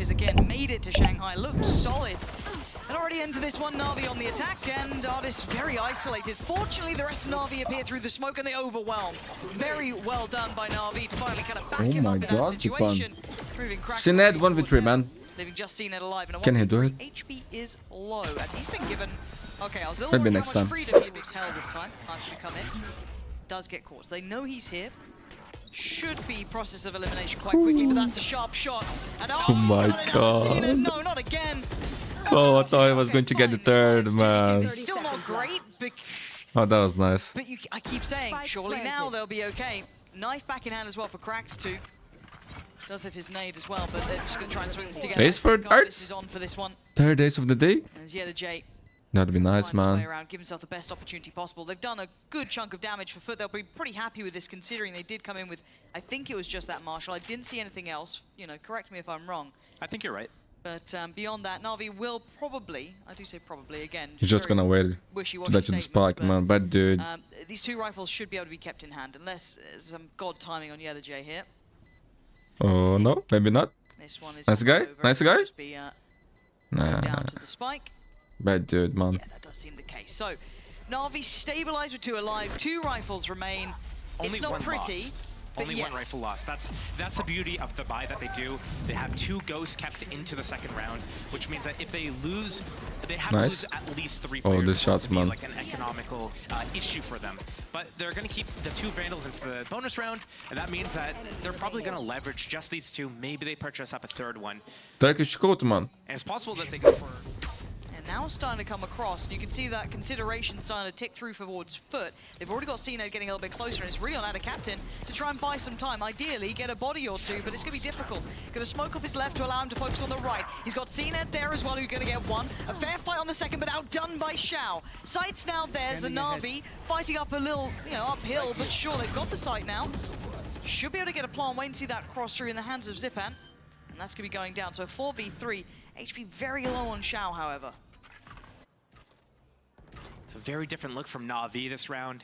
flashes again, made it to Shanghai, looked solid. And already into this one, NAVI on the attack, and Ardis very isolated. Fortunately, the rest of NAVI appear through the smoke, and they overwhelm. Very well done by NAVI to finally kind of back him up in that situation. CNED 1v3, man. Leaving just CNED alive, and Can he do it? HP is low, and he's been given... Okay, I was a little Maybe worried next how time. much freedom he will tell this time. Actually come in. Does get caught. So they know he's here. Should be process of elimination quite quickly, but that's a sharp shot. And Oh my god. No, not again. Oh, I thought I was going to get the third, man. It's still not great, but Oh, that was nice. I keep saying, surely now they'll be okay. Knife back in hand as well for Krax too. Does have his nade as well, but they're just going to try and swing this together. Ace for Arts? Is on for this one. Third ace of the day? And Yeta J That'd be nice, finds his way man. around, give himself the best opportunity possible. They've done a good chunk of damage for FUT. They'll be pretty happy with this, considering they did come in with, I think it was just that Marshall. I didn't see anything else. You know, correct me if I'm wrong. I think you're right. But beyond that, NAVI will probably, I do say probably again. He's just gonna wait to let you the spike, man. Bad dude. These two rifles should be able to be kept in hand, unless there's some god timing on Yeta J here. Oh, no, maybe not. This one is Nice guy? over. Nice guy? Just be, Nah, down to the spike. bad dude, man. Yeah, that does seem the case. So, Na'Vi stabilized with 2 alive, 2 rifles remain. Only It's not one pretty. lost. But Only yes. one rifle lost. That's the beauty of the buy that they do. They have 2 ghosts kept into the second round, which means that if they lose, they have to lose at least 3 players. Oh, this shot's, to be man. like an economical issue for them. But they're going to keep the 2 Vandals into the bonus round, and that means that they're probably going to leverage just these 2. Maybe they purchase up a 3rd one. Turkish coat, man. And it's possible that they go for... And now it's starting to come across, and you can see that consideration starting to tick through towards FUT. They've already got CNED getting a little bit closer, and it's really on out of captain to try and buy some time. Ideally, get a body or 2, but it's going to be difficult. Going to smoke off his left to allow him to focus on the right. He's got CNED there as well, who's going to get 1. A fair fight on the second, but outdone by Xiao. Sight's now there. Na'Vi fighting up a little, you know, uphill, but sure, they've got the sight now. Should be able to get a plant. Wait and see that cross through in the hands of Zipan. And that's going to be going down. So 4v3. HP very low on Xiao, however. It's a very different look from Na'Vi this round.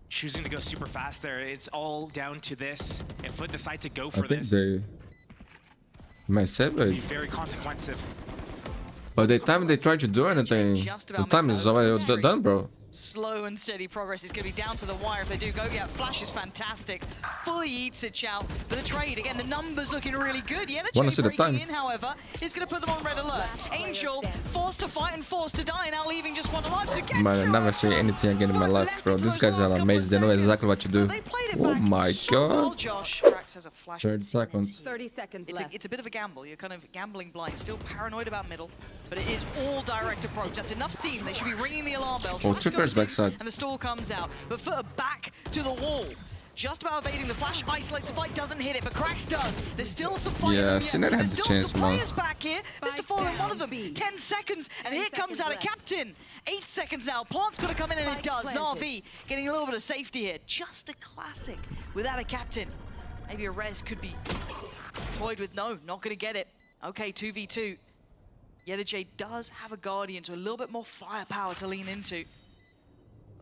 Choosing to go super fast there. It's all down to this. If FUT decide to go for I think this, they might save be it. very consequentive. But the time they try to do anything, the time is already done, bro. Slow and steady progress is going to be down to the wire if they do go. Yeah, Flash is fantastic. Fully eats it, Chow. But the trade, again, the numbers looking really good. Yeah, the trade breaking in, however, is going to put them on red alert. Angel forced to fight and forced to die, now leaving just 1 alive. So Man, I never see anything again in my life, bro. These guys are amazing. They know exactly what to do. Oh my god. Josh. Krax has a flash. 30 seconds. 30 seconds left. It's a bit of a gamble. You're kind of gambling blind. Still paranoid about middle, but it is all direct approach. That's enough seen. They should be ringing the alarm bells. Oh, Tripper's backside. And the stall comes out, but FUT back to the wall. Just about evading the flash, isolates fight, doesn't hit it, but Krax does. There's still some fight. Yeah, CNED had the chance, man. Players back here. Mr. Fallen, one of them. 10 seconds, and here comes out a captain. 8 seconds now. Plant's got to come in, and it does. Na'Vi getting a little bit of safety here. Just a classic without a captain. Maybe a res could be toyed with. No, not going to get it. Okay, 2v2. Yeta J does have a Guardian, so a little bit more firepower to lean into.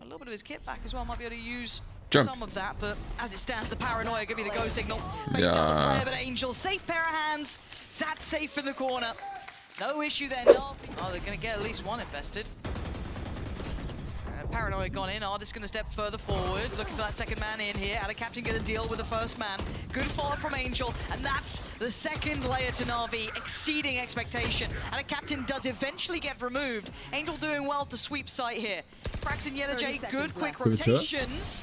A little bit of his kit back as well, might be able to use some of that, but as it stands, the paranoia could be the go signal. Tell the player, but Angel, safe pair of hands, sat safe in the corner. No issue there, no. Oh, they're gonna get at least 1 invested. Paranoia gone in, Ardis gonna step further forward, looking for that second man in here. Out of captain gonna deal with the first man. Good follow-up from Angel, and that's the second layer to Na'Vi, exceeding expectation. And a captain does eventually get removed. Angel doing well to sweep site here. Krax and Yeta J, good quick rotations.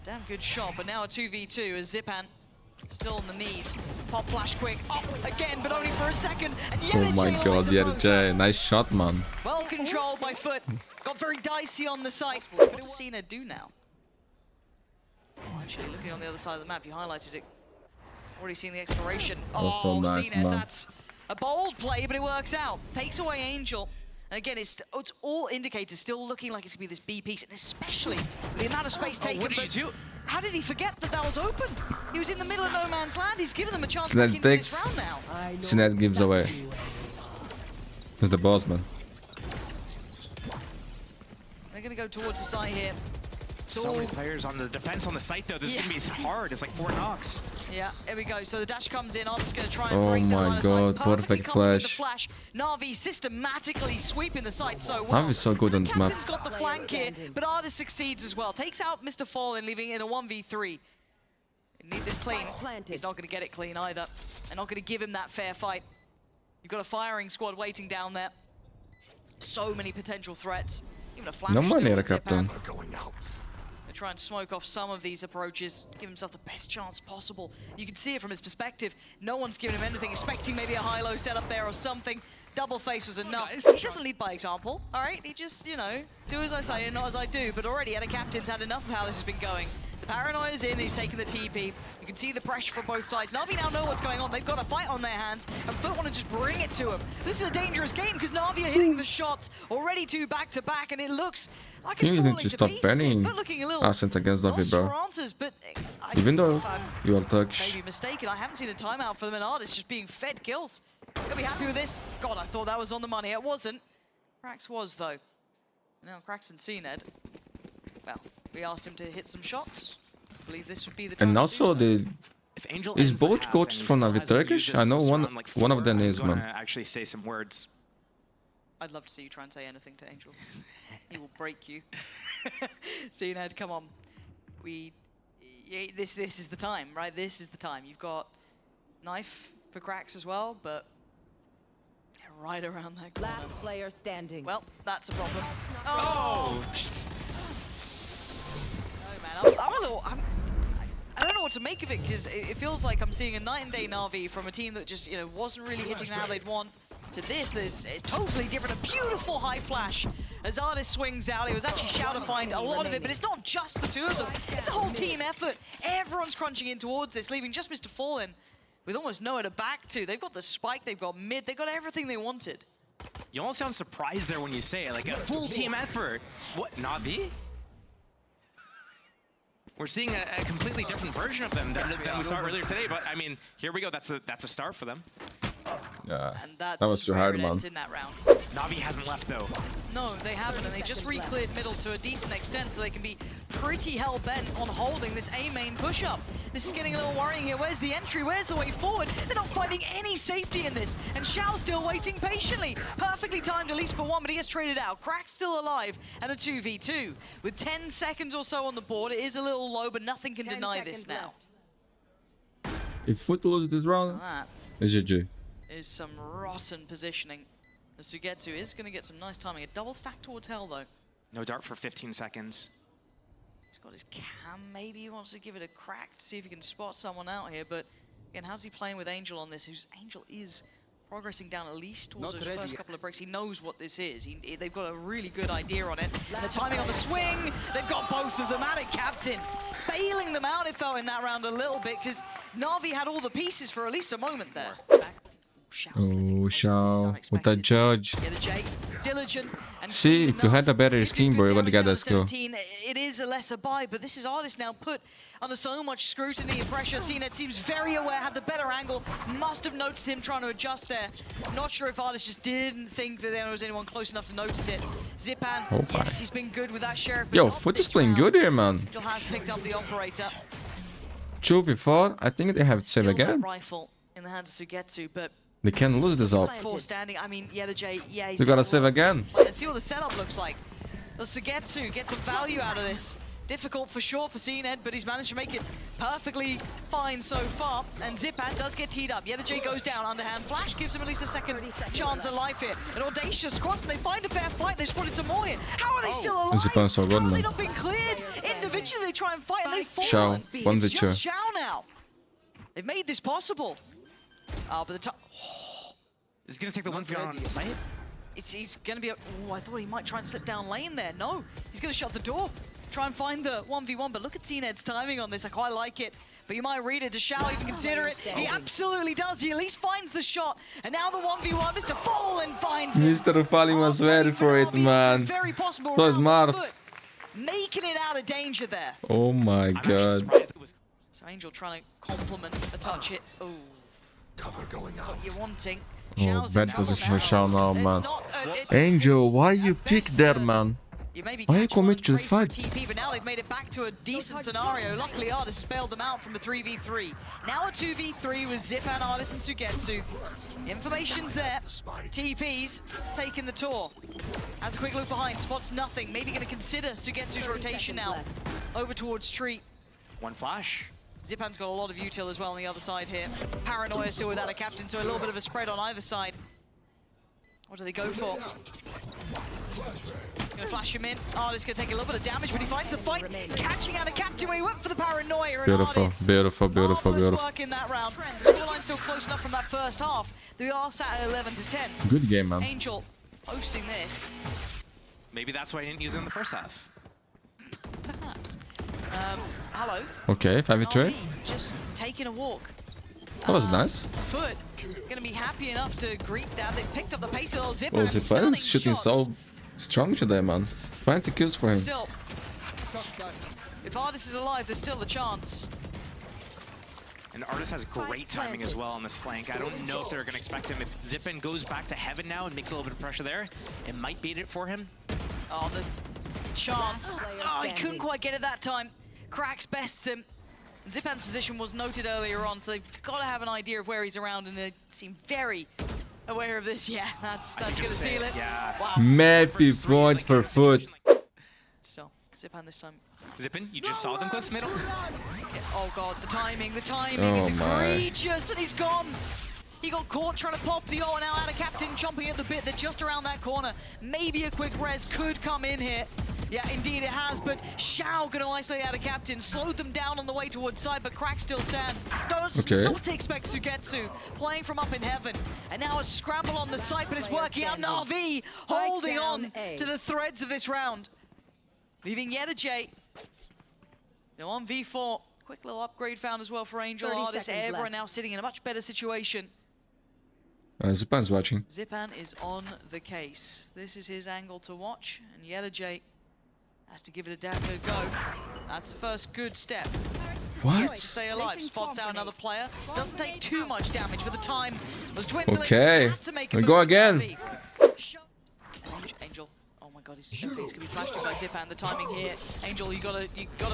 Damn good shot, but now a 2v2 as Zipan still on the knees. Pop flash quick, up again, but only for a second. And Oh my god, Yeta J, nice shot, man. Well controlled by FUT. Got very dicey on the site. What does CNED do now? Oh, actually, looking on the other side of the map, you highlighted it. Already seen the exploration. Also nice, CNED, man. that's a bold play, but it works out. Takes away Angel. And again, it's all indicators still looking like it's going to be this B piece, and especially the amount of space taken. What did you do? How did he forget that that was open? He was in the middle of no man's land. He's given them a chance CNED to into this round now. CNED gives away. He's the boss, man. They're going to go towards the site here. So many players on the defense on the site though. This is gonna be hard. It's like 4 knocks. Yeah, here we go. So the dash comes in. Artist gonna try and Oh break the my line of god, sight. Perfectly perfect covered with the flash. Navi systematically sweeping the site so well. Navi is so good on this map. Captain's got the flank here, but Artist succeeds as well. Takes out Mr. Fallen, leaving it in a 1v3. Need this clean. He's not going to get it clean either. They're not going to give him that fair fight. You've got a firing squad waiting down there. So many potential threats. Even a flash. No money, still the with Zip captain. out. They try and smoke off some of these approaches, give himself the best chance possible. You can see it from his perspective. No one's giving him anything, expecting maybe a high-low setup there or something. Double face was enough. He doesn't lead by example, all right? He just, you know, do as I say and not as I do. But already, the captain's had enough of how this has been going. The paranoia's in, he's taking the TP. You can see the pressure from both sides. Navi now know what's going on. They've got a fight on their hands, and FUT want to just bring it to him. This is a dangerous game because Navi are hitting the shots already 2 back-to-back, and it looks like it's You falling need to to stop pieces. banning FUT looking a little Ascent against lost Navi, bro. for answers, but Even though I'm you are Turkish. maybe mistaken. I haven't seen a timeout for them, and Artist just being fed kills. Gonna be happy with this. God, I thought that was on the money. It wasn't. Krax was, though. Now, Krax and CNED. Well, we asked him to hit some shots. I believe this would be the time And also to do so. the If Angel is ends the both half coaches and from he still Navi hasn't used Turkish? this I know this one round, like of them 4, is, I'm man. gonna actually say some words. I'd love to see you try and say anything to Angel. He will break you. CNED, come on. This is the time, right? This is the time. You've got knife for Krax as well, but they're right around that corner. Last player standing. Well, that's a problem. Oh! No, man. I don't know what to make of it because it feels like I'm seeing a night and day Navi from a team that just, you know, wasn't really hitting how they'd want. To this, there's totally different. A beautiful high flash as Artist swings out. It was actually Shao to find a lot of it, but it's not just the 2 of them. It's a whole team effort. Everyone's crunching in towards this, leaving just Mr. Fallen with almost nowhere to back to. They've got the spike, they've got mid, they've got everything they wanted. You almost sound surprised there when you say it, like a full team effort. What, Navi? We're seeing a completely different version of them than we saw earlier today, but I mean, here we go. That's a start for them. Yeah, And that's that was too where hard, it man. ends in that round. Navi hasn't left though. No, they haven't, and they just re-cleared middle to a decent extent, so they can be pretty hell-bent on holding this A main push-up. This is getting a little worrying here. Where's the entry? Where's the way forward? They're not finding any safety in this, and Shao's still waiting patiently. Perfectly timed, at least for one, but he gets traded out. Crack's still alive, and a 2v2. With 10 seconds or so on the board, it is a little low, but nothing can deny this now. If FUT loses this round, That it's GG. is some rotten positioning. The Sugetsu is going to get some nice timing. A double stack towards hell, though. No dart for 15 seconds. He's got his cam, maybe he wants to give it a crack to see if he can spot someone out here, but again, how's he playing with Angel on this? Angel is progressing down at least towards those first couple of breaks. He knows what this is. They've got a really good idea on it. And the timing on the swing, they've got both of them at it, Captain. Bailing them out, it felt in that round a little bit, because Navi had all the pieces for at least a moment there. Oh, Shao, with that judge. Yeah, the J, diligent. And See, if you had a better skin, bro, you're gonna get that skill. It is a lesser buy, but this is Artist now put under so much scrutiny and pressure. CNED seems very aware, had the better angle, must have noticed him trying to adjust there. Not sure if Artist just didn't think that there was anyone close enough to notice it. Zipan, Oh, yes, he's been good with that sheriff. But Yo, not FUT is this playing round. good here, man. Angel has picked up the operator. 2v4, I think they have to save Still that again. rifle in the hands of Sugetsu, but They can lose this up. four standing. I mean, yeah, the J, yeah, he's They gotta done save well. again. Let's see what the setup looks like. The Sugetsu get some value out of this. Difficult for sure for CNED, but he's managed to make it perfectly fine so far. And Zipan does get teed up. Yeah, the J goes down. Underhand flash gives him at least a second chance of life here. An audacious cross, and they find a fair fight. They've spotted some more here. How are they still alive? Zipan's so good, How have they man. not been cleared? Individually, they try and fight, and they fall. Shao, one It's v2. just Shao now. They've made this possible. But the time... Is he gonna take the 1v1 on site? He's going to be... Oh, I thought he might try and slip down lane there. No, he's going to shut the door. Try and find the 1v1, but look at CNED's timing on this. I quite like it. But you might read it. Does Shao even consider it? He absolutely does. He at least finds the shot. And now the 1v1, Mr. Fallen finds it. Mr. Fallen was ready for it, man. Very possible. So round smart. foot. Making it out of danger there. Oh my I'm actually god. surprised it was. So Angel trying to complement a touch it. Oh, Cover going out. what you're wanting. Oh, Shao's in bad trouble position for Shao now, It's man. not, Angel, it's why you at pick best, there, man? You maybe Why you catch one, commit to the trade for a fight? TP, but now they've made it back to a decent scenario. Luckily, Artis has bailed them out from a 3v3. Now a 2v3 with Zipan, Artis, and Sugetsu. Information's there. TP's taking the tour. Has a quick look behind, spots nothing. Maybe going to consider Sugetsu's rotation now. Over towards Treat. One flash. Zipan's got a lot of util as well on the other side here. Paranoia still without a captain, so a little bit of a spread on either side. What do they go for? Gonna flash him in. Artis gonna take a little bit of damage, but he finds the fight, catching out a captain when he went for the Paranoia. Beautiful, Artis, beautiful, beautiful, marvelous beautiful. work in that round. Scoreline's still close enough from that first half. They are sat at 11-10. Good game, man. Angel posting this. Maybe that's why I didn't use it in the first half. Perhaps. Hello. Okay, 5v2. NAVI just taking a walk. That was nice. FUT gonna be happy enough to greet that. They picked up the pace of Zipan. Well, Zipan is shooting so strong today, man. 20 kills for him. Still, if Artis is alive, there's still a chance. And Artis has great timing as well on this flank. I don't know if they're going to expect him. If Zipan goes back to heaven now and makes a little bit of pressure there, it might beat it for him. Oh, the chance. Oh, he couldn't quite get it that time. Cracks bests him. Zipan's position was noted earlier on, so they've got to have an idea of where he's around, and they seem very aware of this. Yeah, that's going to seal it. Yeah. Wow. Maybe point for FUT. So, Zipan this time. Zipan, you just saw them close middle. Oh god, the timing Oh is my. egregious, and he's gone. He got caught trying to pop the O, and now out of captain, chomping at the bit. They're just around that corner. Maybe a quick res could come in here. Yeah, indeed it has, but Xiao gonna isolate out of captain, slowed them down on the way towards side, but Crack still stands. Okay. Not expect Sugetsu playing from up in heaven. And now a scramble on the site, but it's working out. NAVI holding on to the threads of this round. Leaving yet a J. They're on V4. Quick little upgrade found as well for Angel. Artis, everyone now sitting in a much better situation. Zipan's watching. Zipan is on the case. This is his angle to watch, and Yetta J has to give it a go. That's the first good step. What? Stay alive, spots out another player. Doesn't take too much damage, but the time was dwindling. Okay, Had to make a we move go with again. NAVI. And Angel, oh my god, he's gonna be flashed by Zipan. The timing here, Angel, you gotta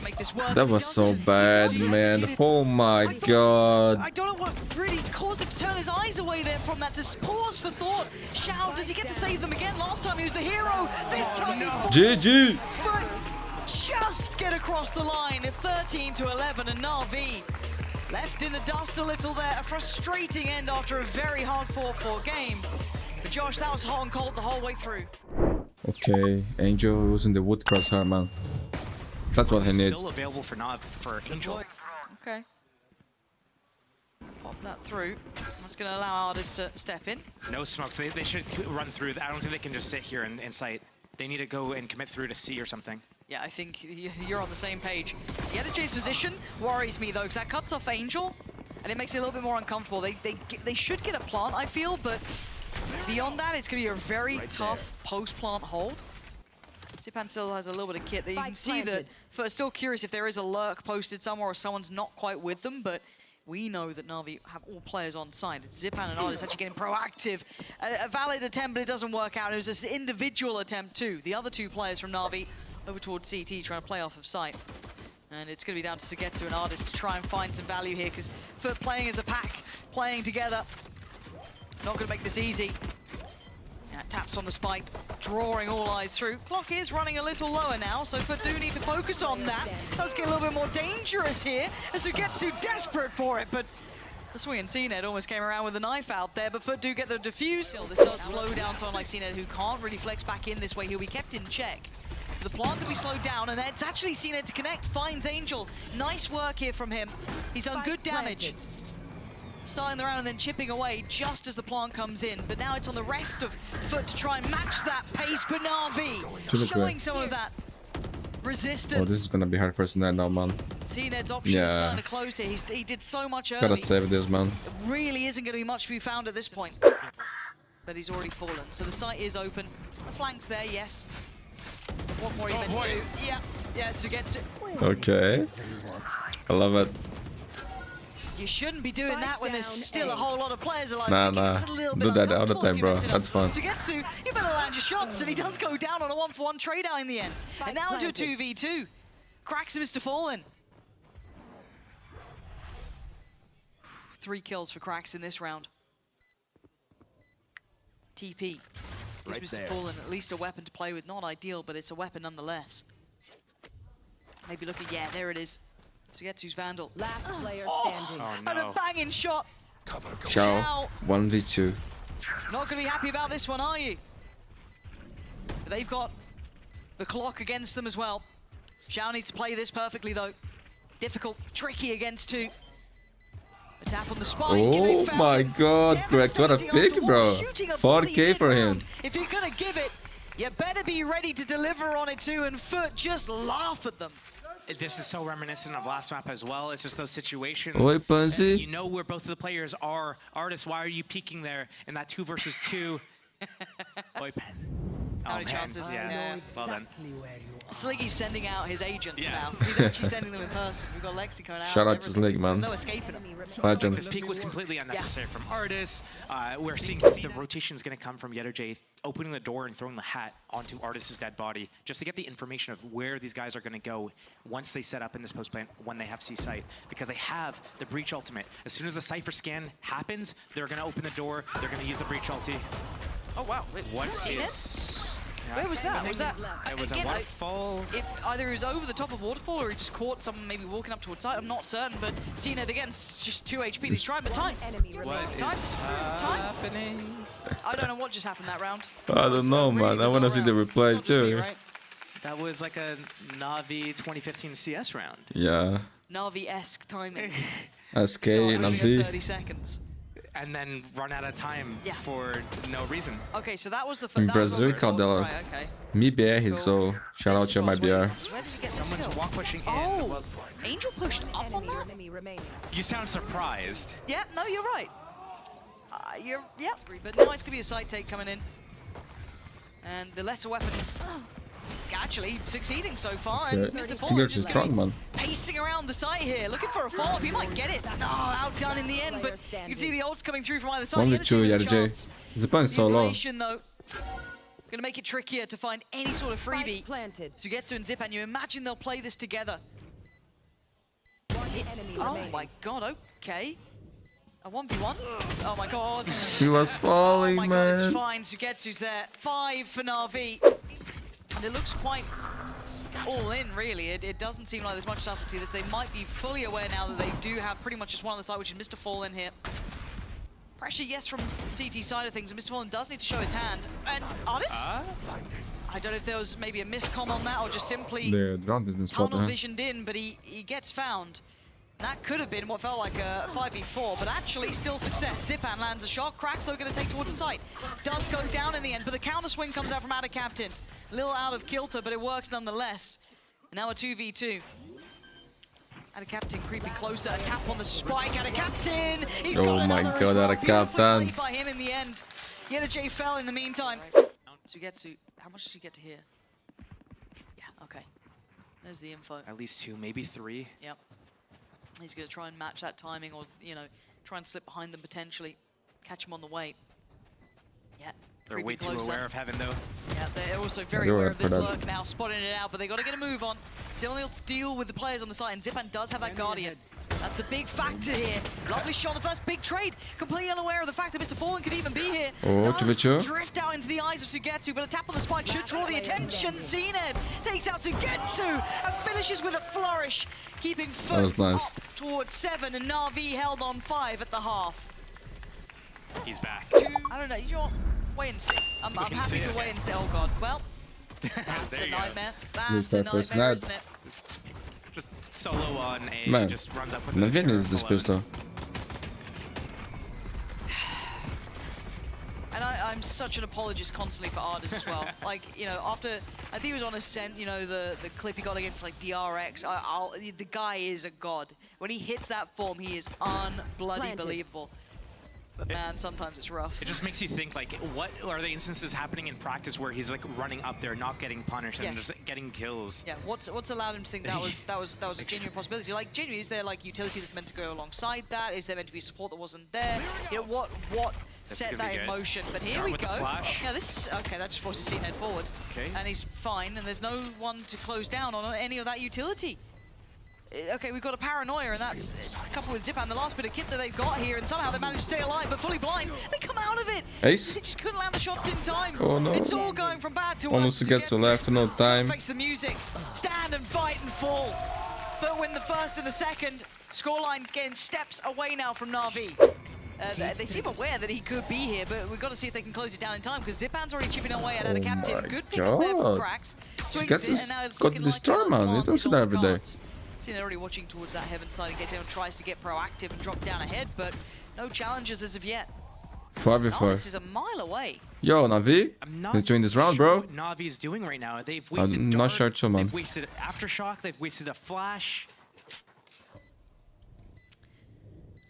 make this work. That was so bad, man. Oh my god. I don't know what really caused him to turn his eyes away there from that. Just pause for thought. Xiao, does he get to save them again? Last time he was the hero. This time GG. But just get across the line at 13-11, and NAVI left in the dust a little there. A frustrating end after a very hard 4-4 game. But Josh, that was hot and cold the whole way through. Okay, Angel was in the wood crosshair, man. That's what he needed. Still available for Angel. Okay. Pop that through. That's going to allow Artis to step in. No smokes. They should run through. I don't think they can just sit here in sight. They need to go and commit through to C or something. Yeah, I think you're on the same page. Yetta J's position worries me though, because that cuts off Angel, and it makes it a little bit more uncomfortable. They should get a plant, I feel, but beyond that, it's going to be a very tough post-plant hold. Zipan still has a little bit of kit. You can see that. Still curious if there is a lurk posted somewhere or someone's not quite with them, but we know that NAVI have all players on side. It's Zipan and Artis actually getting proactive. A valid attempt, but it doesn't work out. It was this individual attempt too. The other two players from NAVI over towards CT trying to play off of sight. And it's going to be down to Sugetsu and Artis to try and find some value here, because FUT playing as a pack, playing together, not going to make this easy. Yeah, taps on the spike, drawing all eyes through. Clock is running a little lower now, so FUT do need to focus on that. Does get a little bit more dangerous here, as Sugetsu desperate for it, but the swing and CNED almost came around with a knife out there, but FUT do get the defuse. Still, this does slow down someone like CNED, who can't really flex back in this way. He'll be kept in check. The plant to be slowed down, and it's actually CNED to connect, finds Angel. Nice work here from him. He's done good damage. Starting the round and then chipping away just as the plant comes in. But now it's on the rest of FUT to try and match that pace. But NAVI showing some of that resistance. Oh, this is gonna be hard for CNED now, man. CNED's option is starting to close here. He did so much early. Gotta save this, man. It really isn't going to be much to be found at this point. But he's already fallen. So the site is open. The flank's there, yes. What more are you meant to do? Yeah, Sugetsu. Okay. I love it. You shouldn't be doing that when there's still a whole lot of players alive. Nah. It's a little Do bit that all the uncomfortable time, if you bro. mess it up. That's fun. Sugetsu, you better land your shots, and he does go down on a 1-for-1 trade out in the end. And now into a 2v2. Cracks Mr. Fallen. 3 kills for Cracks in this round. TP gives Mr. Fallen at least a weapon to play with. Not ideal, but it's a weapon nonetheless. Maybe looking, yeah, there it is. Sugetsu's Vandal. Last player standing. Oh, And a no. banging shot. Cover going Ciao. 1v2. Not going to be happy about this one, are you? But they've got the clock against them as well. Xiao needs to play this perfectly, though. Difficult, tricky against 2. A tap on the spike. Oh my god, Grex, what a pick, bro. 4K for him. If you're going to give it, you better be ready to deliver on it too, and FUT just laugh at them. This is so reminiscent of last map as well. It's just those situations. Oi, Pansy. You know where both of the players are. Artists, why are you peeking there in that 2 versus 2? Oi, Pen. How many chances? Yeah. Well done. Sliggy's sending out his agents Yeah. now. He's actually sending them in person. We've got Lexi going out. Shout out to everything. Sliggy, man. There's no escaping him. Legend. This peak was completely unnecessary from Artis. We're seeing the rotation is going to come from Yetterjay opening the door and throwing the hat onto Artis' dead body just to get the information of where these guys are going to go once they set up in this post plant when they have C site, because they have the breach ultimate. As soon as the Cypher scan happens, they're going to open the door. They're going to use the breach ulti. Oh wow! Wait, What seen it? is? Where was that? Was that? It was a again, waterfall. Either he was over the top of waterfall or he just caught someone maybe walking up towards site. I'm not certain, but CNED again, just 2 HP to try, but time. What Time? is Time? happening? I don't know what just happened that round. I don't know, man. I want to see the replay It's not just me, too. right? That was like a Navi 2015 CS round. Yeah. Navi-esque timing. SK, So only NAVI. 30 seconds. And then run out of time Yeah. for no reason. Okay, so that was the Em that was the Brasil e first Caldela. one. Right, okay. Mi BR, so shout out to my BR. Where did he get this Someone's kill? walk pushing in. Oh, Well, Angel pushed up on that? Enemy remaining. you sound surprised. Yeah, no, you're right. Yeah, but now it's gonna be a side take coming in. And the lesser weapons actually succeeding so far. And Okay. Mr. Fallen Fingers just is gonna strong, be man. pacing around the site here, looking for a follow-up. He might get it. No, outdone in the end, but you can see the ults coming through from either side. Only The other 2, with a Yetterjay. chance. The point is The so low. information, though, gonna make it trickier to find any sort of freebie. Spike planted. Sugetsu and Zipan, you imagine they'll play this together. One enemy Oh remaining. my god, okay. A 1v1? Oh my god. He was falling, Oh my god, it's man. fine. Sugetsu's there. 5 for Na'Vi. And it looks quite all in, really. It doesn't seem like there's much subtlety to this. They might be fully aware now that they do have pretty much just one on the side, which is Mr. Fallen here. Pressure, yes, from CT side of things, and Mr. Fallen does need to show his hand. And Artis? I don't know if there was maybe a miscomm on that or just simply The drone didn't spot tunnel him. visioned in, but he gets found. That could have been what felt like a 5v4, but actually still success. Zipan lands a shot. Cracks, though, going to take towards the site. Does go down in the end, but the counter swing comes out from Ada Captain. A little out of kilter, but it works nonetheless. And now a 2v2. Ada Captain creeping closer. A tap on the spike. Ada Captain! He's Oh got my another as god, well. Ada Beautifully Captain. played by him in the end. Yetterjay fell in the meantime. Sugetsu, how much does he get to hear? Yeah, okay. There's the info. At least 2, maybe 3. Yep. He's going to try and match that timing or, you know, try and slip behind them potentially. Catch him on the way. Yeah. They're creeping way too closer. aware of heaven, though. Yeah, they're also very they're aware aware of for this that. lurk now, spotting it out, but they got to get a move on. Still need to deal with the players on the side, and Zipan does have that Guardian. That's the big factor here. Lovely shot, the first big trade. Completely unaware of the fact that Mr. Fallen could even be here. Oh, Does 2v2. drift out into the eyes of Sugetsu, but a tap on the spike should draw the attention. CNED takes out Sugetsu and finishes with a flourish, keeping That was FUT nice. up towards 7, and Na'Vi held on 5 at the half. He's back. I don't know, you know what? Wait and see. I'm Wait and happy see, to okay. wait and see. Oh god, well, that's There a you go. nightmare. Lose That's a by first nightmare, net. isn't it? Just solo on A, Man, just runs up with NAVI the needs this full pistol. And I'm such an apologist constantly for Ardis as well. Like, you know, after, I think it was on Ascent, you know, the clip he got against, like, DRX, the guy is a god. When he hits that form, he is unbloody Planted. believable. But man, sometimes it's rough. It just makes you think, like, what are the instances happening in practice where he's like running up there, not getting punished, and just getting kills? Yeah, what's allowed him to think that was a genuine possibility? Like, genuinely, is there like utility that's meant to go alongside that? Is there meant to be support that wasn't there? You know, what set that in motion? But here we go. Yeah, this okay. That just forces CNED forward, and he's fine. And there's no one to close down on any of that utility. Okay, we've got a paranoia, and that's coupled with Zipan, the last bit of kit that they've got here, and somehow they managed to stay alive, but fully blind. They come out of it. Ace. They just couldn't land the shots in time. Oh no. It's all going from bad to Almost worse. to get so left, no time. Face the music. Stand and fight and fall. FUT win the first and the second. Scoreline getting steps away now from NAVI. They seem aware that he could be here, but we've got to see if they can close it down in time, because Zipan's already chipping away at a captain. Good pick up there from Krax. Swings it, and now it's got looking the like destroy, man. You don't see that every day. CNED already watching towards that heaven side and gets in and tries to get proactive and drop down ahead, but no challenges as of yet. 5v5. This is a mile away. Yo, Navi, let's join this round, bro. What Navi is doing right now. They've wasted I'm not sure too, man. They've wasted Aftershock. They've wasted a flash.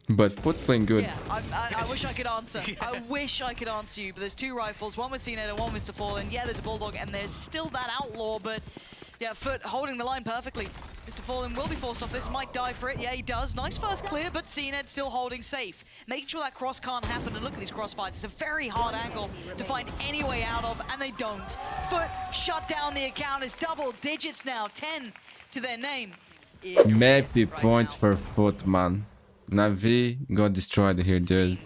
But FUT playing good. Yeah, I wish I could answer. I wish I could answer you, but there's two rifles, one with CNED and one with Mr. Fallen. Yeah, there's a Bulldog, and there's still that Outlaw, but yeah, FUT holding the line perfectly. Mr. Fallen will be forced off this, might die for it. Yeah, he does. Nice first clear, but CNED still holding safe. Making sure that cross can't happen, and look at these crossfires. It's a very hard angle to find any way out of, and they don't. FUT shut down the account. It's double digits now, 10 to their name. Maybe points for FUT, man. Navi got destroyed here, dude.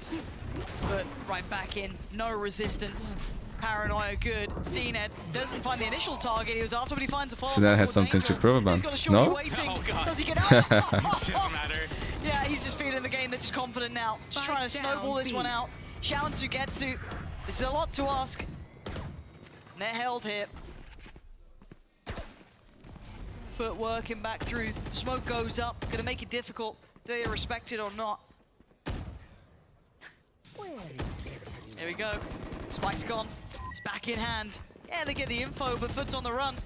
But right back in, no resistance. Paranoia good. CNED doesn't find the initial target. He was after, but he finds a fall. So that has something to prove, man. He's got a shorty No? waiting. Oh, God. Does he get out? It doesn't matter. Yeah, he's just feeling the game. They're just confident now. Just trying to snowball this one out. Challenge Sugetsu. This is a lot to ask. And they're held here. FUT working back through. Smoke goes up. Gonna make it difficult. They are respected or not. There we go. Spike's gone. It's back in hand. Yeah, they get the info, but FUT's on the run.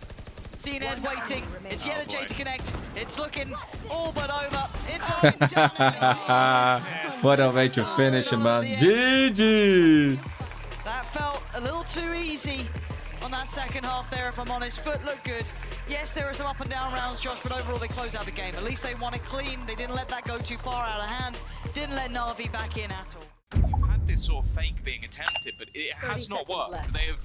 CNED waiting. It's YetterJ to connect. It's looking all but over. It's looking done. What a way to finish it, man. GG! That felt a little too easy on that second half there, if I'm honest. FUT looked good. Yes, there are some up and down rounds, Josh, but overall they close out the game. At least they won it clean. They didn't let that go too far out of hand. Didn't let NAVI back in at all. You've had this sort of fake being attempted, but it has not worked. left. They have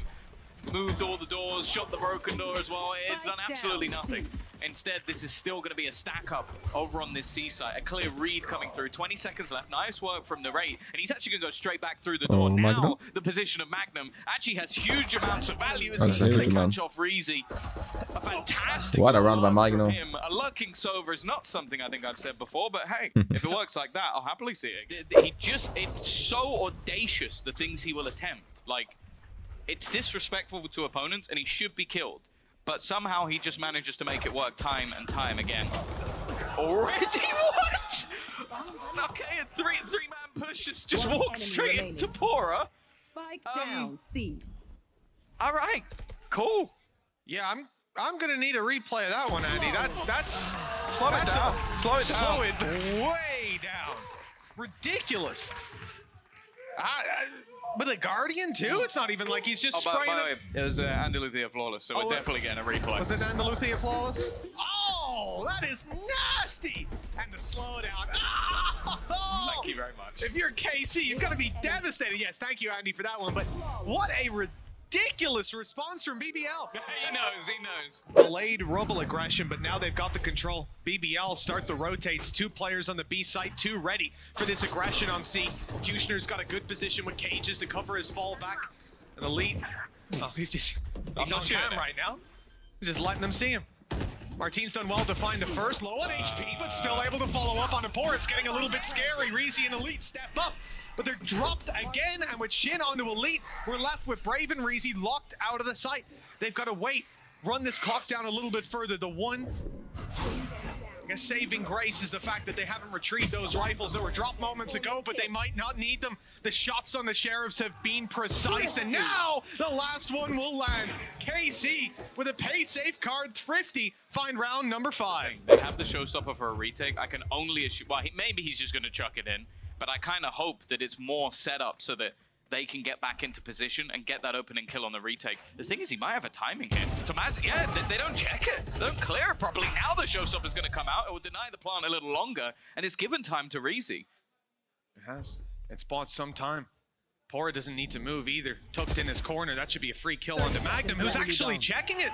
moved all the doors, shot the broken door as well. It's done absolutely nothing. Instead, this is still going to be a stack up over on this C site. A clear read coming through. 20 seconds left. Nice work from the Narrate. And he's actually going to go straight back through the door. Oh, now, Magnum? the position of Magnum actually has huge amounts of value. As That's he's going huge, to man. catch off Reezy. A fantastic What a round by work from Magnum. him. A lurking Sova is not something I think I've said before, but hey, if it works like that, I'll happily see it. It's so audacious, the things he will attempt. Like, it's disrespectful to opponents, and he should be killed. But somehow he just manages to make it work time and time again. Already? What? Okay, a three-man push just walks straight into Pora. Spike down, C. All right, cool. Yeah, I'm gonna need a replay of that one, Andy. That's Slow it down. Slow it down. slow it way down. Ridiculous. With a Guardian too? It's not even like he's just By spraying the it. way, it was Andalusia Flawless, so we're definitely getting a replay. Was it Andalusia Flawless? Oh, that is nasty! And to slow down. Oh! Thank you very much. If you're KC, you've got to be devastated. Yes, thank you, Andy, for that one. But what a ridiculous response from BBL. He knows. Delayed Rubble aggression, but now they've got the control. BBL start the rotates. 2 players on the B site, 2 ready for this aggression on C. Kushner's got a good position with cages to cover his fall back. And Elite, oh, he's on cam right now. He's just letting them see him. Martine's done well to find the first, low on HP, but still able to follow up on a pour. It's getting a little bit scary. Reezy and Elite step up, but they're dropped again, and with Shin onto Elite, we're left with Brave and Reezy locked out of the site. They've got to wait, run this clock down a little bit further. The one, I guess, saving grace is the fact that they haven't retrieved those rifles that were dropped moments ago, but they might not need them. The shots on the Sheriffs have been precise, and now the last one will land. KC with a pay safe card, thrifty, find round number 5. They have the showstopper for a retake. I can only assume, well, maybe he's just going to chuck it in. but I kind of hope that it's more set up so that they can get back into position and get that opening kill on the retake. The thing is, he might have a timing hit. Tomazi, yeah, they don't check it. They don't clear it properly. Now the showstopper's going to come out. It will deny the plant a little longer, and it's given time to Reezy. It has. It's bought some time. Pora doesn't need to move either. Tucked in his corner. That should be a free kill onto Magnum, who's actually checking it.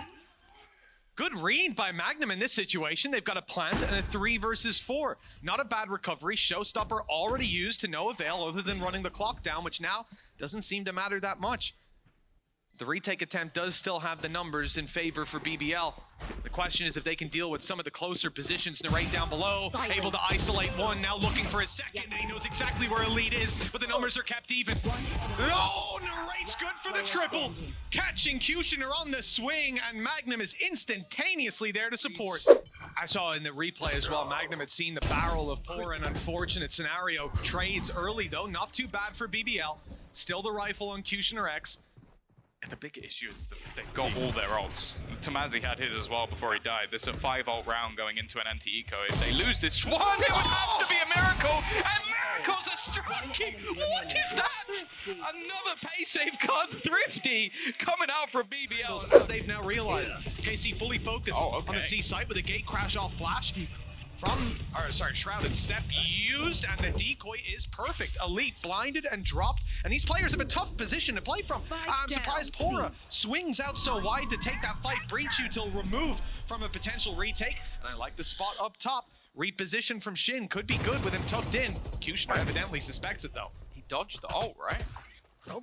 Good read by Magnum in this situation. They've got a plant and a 3 versus 4. Not a bad recovery. Showstopper already used to no avail other than running the clock down, which now doesn't seem to matter that much. The retake attempt does still have the numbers in favor for BBL. The question is if they can deal with some of the closer positions. Narrate down below, able to isolate one, now looking for his second, and he knows exactly where Elite is, but the numbers are kept even. Oh, Narrate's good for the triple. Catching Kushner on the swing, and Magnum is instantaneously there to support. I saw in the replay as well, Magnum had seen the barrel of Pora, an unfortunate scenario. Trades early though, not too bad for BBL. Still the rifle on Kushner X. And the big issue is that they've got all their ults. Tomazi had his as well before he died. There's a 5 ult round going into an anti-eco. If they lose this one, it would have to be a miracle. And miracles are striking. What is that? Another pay save card, Thrifty, coming out from BBL. As they've now realized, KC fully focused on the C site with a gate crash off flash. Shrouded step used, and the decoy is perfect. Elite blinded and dropped, and these players have a tough position to play from. I'm surprised Pora swings out so wide to take that fight. Breach util removed from a potential retake, and I like the spot up top. Reposition from Shin could be good with him tucked in. Kushner evidently suspects it though. He dodged the ult, right?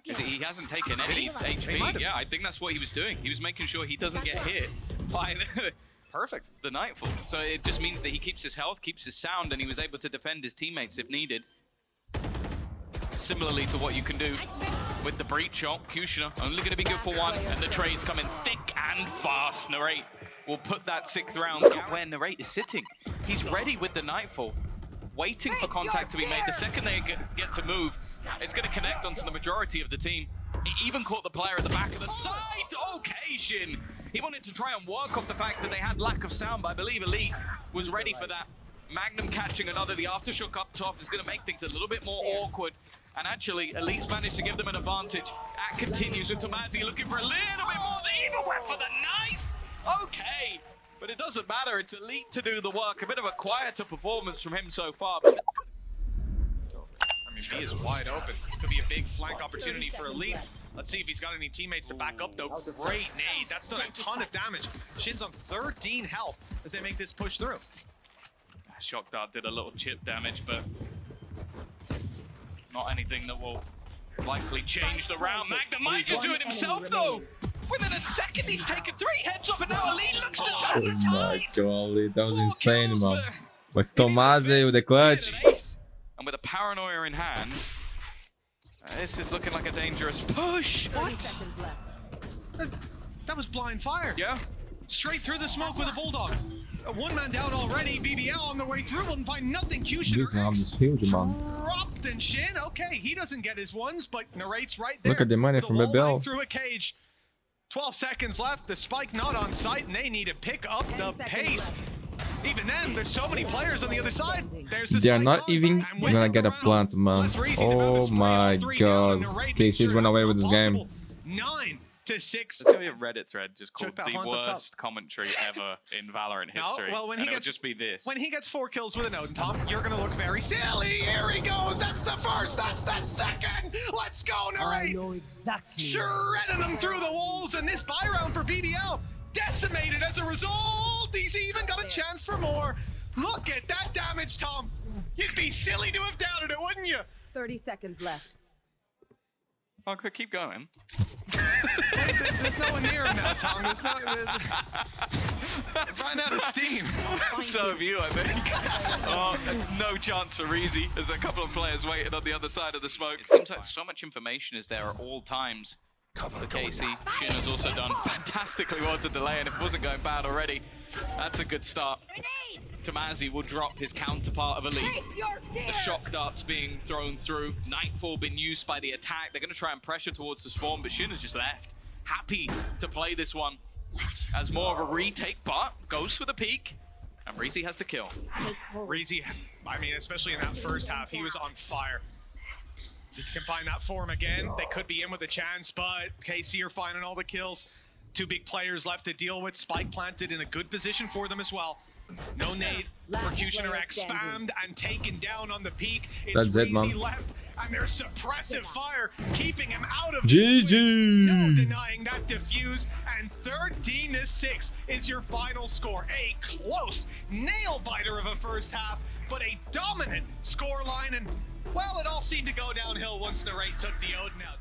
He hasn't taken any HP. Yeah, I think that's what he was doing. He was making sure he doesn't get hit by perfect the Nightfall. So it just means that he keeps his health, keeps his sound, and he was able to defend his teammates if needed. Similarly to what you can do with the breach shot. Kushner only going to be good for one, and the trades come in thick and fast. Narrate will put that 6th round. Look at where Narrate is sitting. He's ready with the Nightfall, waiting for contact to be made. The second they get to move, it's going to connect onto the majority of the team. He even caught the player at the back of the side. Okay, Shin. He wanted to try and work off the fact that they had lack of sound, but I believe Elite was ready for that. Magnum catching another. The aftershock up top is going to make things a little bit more awkward. And actually, Elite's managed to give them an advantage. That continues with Tomazi looking for a little bit more. They even went for the knife. Okay. But it doesn't matter. It's Elite to do the work. A bit of a quieter performance from him so far. But I mean, he is wide open. Could be a big flank opportunity for Elite. Let's see if he's got any teammates to back up, though. Great nade. That's done a ton of damage. Shin's on 13 health as they make this push through. Shock Dart did a little chip damage, but not anything that will likely change the round. Magnum might just do it himself, though. Within a second, he's taken 3 heads off, and now Elite looks to turn the tide. Oh my god, that was insane, man. With Tomazi with the clutch. And with a paranoia in hand, this is looking like a dangerous push. What? That was blind fire. Yeah. Straight through the smoke with a bulldog. One man down already. BBL on the way through wouldn't find nothing. Kushner is huge, man. Dropped and Shin. Okay, he doesn't get his ones, but Narrate's right there. Look at the money from BBL. Through a cage. 12 seconds left. The spike not on site, and they need to pick up the pace. Even then, there's so many players on the other side. They are not even gonna get a plant, man. Oh my god. KC's run away with this game. 9-6. There's gonna be a Reddit thread just called the worst commentary ever in Valorant history. Well, when he gets just be this. When he gets 4 kills with an Odin Tom, you're gonna look very silly. Here he goes. That's the first. That's the second. Let's go, Narrate. I know exactly. Shredding them through the walls, and this buy round for BBL decimated as a result. He's even got a chance for more. Look at that damage, Tom. You'd be silly to have doubted it, wouldn't you? 30 seconds left. Oh, keep going. There's no one near him now, Tom. There's no. Ran out of steam. So have you, I think. No chance for Reezy. There's a couple of players waiting on the other side of the smoke. It seems like so much information is there at all times. For KC, Shin has also done fantastically well to delay, and if it wasn't going bad already, that's a good start. Tomazi will drop his counterpart of Elite. The shock darts being thrown through. Nightfall been used by the attack. They're going to try and pressure towards the spawn, but Shin has just left. Happy to play this one as more of a retake, but goes for the peak. And Reezy has the kill. Reezy, I mean, especially in that first half, he was on fire. If he can find that form again, they could be in with a chance, but KC are finding all the kills. 2 big players left to deal with. Spike planted in a good position for them as well. No nade for Kushner X, spammed and taken down on the peak. It's That's it, Reezy man. left, and there's suppressive fire keeping him out of GG. No denying that defuse, and 13-6 is your final score. A close nail-biter of a first half, but a dominant scoreline, and well, it all seemed to go downhill once Narrate took the Odin out.